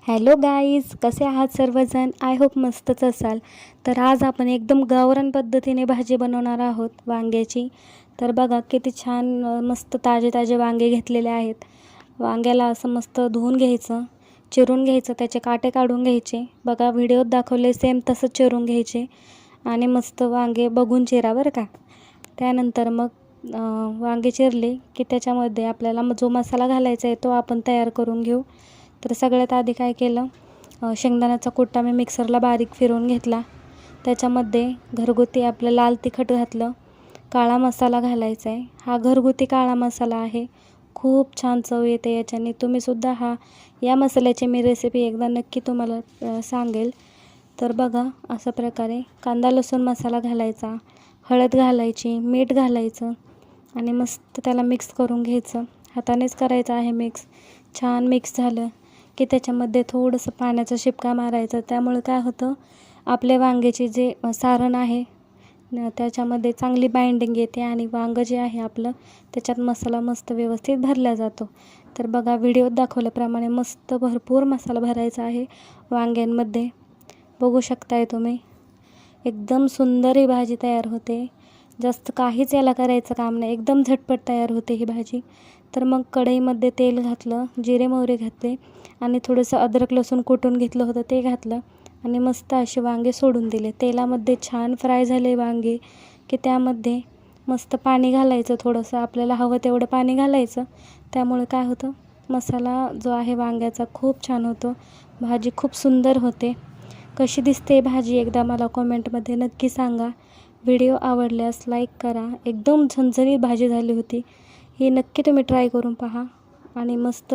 Hello guys, कसे आहात सर्वजण? आय होप मस्तच असाल. तर आज आपण एकदम गावरान पद्धतीने भाजी बनवणार आहोत वांग्याची. तर बघा किती छान मस्त ताजे ताजे वांगे घेतलेले आहेत. वांग्याला असं मस्त धुवून घ्यायचं, चिरून घ्यायचं, त्याचे काटे काढून घ्यायचे. बघा व्हिडिओत दाखवले सेम तसंच चिरून घ्यायचे आणि मस्त वांगे बघून चिरा बरं का. त्यानंतर मग वांगे चिरले की त्याच्यामध्ये आपल्याला जो मसाला घालायचा आहे तो आपण तयार करून घेऊ. तर सगळ्यात आधी काय केलं, शेंगदाण्याचा कुट्टा मी मिक्सरला बारीक फिरवून घेतला. त्याच्यामध्ये घरगुती आपलं लाल तिखट घातलं, काळा मसाला घालायचा आहे. हा घरगुती काळा मसाला आहे, खूप छान चव येते याच्याने. तुम्हीसुद्धा या मसाल्याची मी रेसिपी एकदा नक्की तुम्हाला सांगेल. तर बघा अशा प्रकारे कांदा लसूण मसाला घालायचा, हळद घालायची, मीठ घालायचं आणि मस्त त्याला मिक्स करून घ्यायचं. हातानेच करायचं आहे मिक्स. छान मिक्स झालं की त्याच्यामध्ये थोडंसं पाण्याचा शिपका मारायचा. त्यामुळे काय होतं, आपल्या वांग्याचे जे सारण आहे त्याच्यामध्ये चांगली बाइंडिंग येते आणि वांगं जे आहे आपलं त्याच्यात मसाला मस्त व्यवस्थित भरला जातो. तर बघा व्हिडिओत दाखवल्याप्रमाणे मस्त भरपूर मसाला भरायचा आहे वांग्यांमध्ये. बघू शकताय तुम्ही, एकदम सुंदर ही भाजी तयार होते. जास्त काहीच याला करायचं काम नाही, एकदम झटपट तयार होते ही भाजी. तर मग कढईमध्ये तेल घातलं, जिरे मोहरी घातले आणि थोडंसं अद्रक लसूण कुटून घेतलं होतं ते घातलं आणि मस्त असे वांगे सोडून दिले. तेलामध्ये छान फ्राय झाले वांगे की त्यामध्ये मस्त पाणी घालायचं, थोडंसं आपल्याला हवं तेवढं पाणी घालायचं. त्यामुळे काय होतं, मसाला जो आहे वांग्याचा खूप छान होतो, भाजी खूप सुंदर होते. कशी दिसते भाजी एकदा मला कॉमेंटमध्ये नक्की सांगा. व्हिडिओ आवडल्यास लाईक करा. एकदम झणझणीत भाजी झाली होती ही, नक्की तुम्ही ट्राय करून पहा आणि मस्त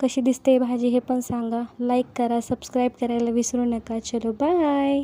कशी दिसते भाजी हे पण सांगा. लाईक करा, सबस्क्राईब करायला विसरू नका. चलो बाय.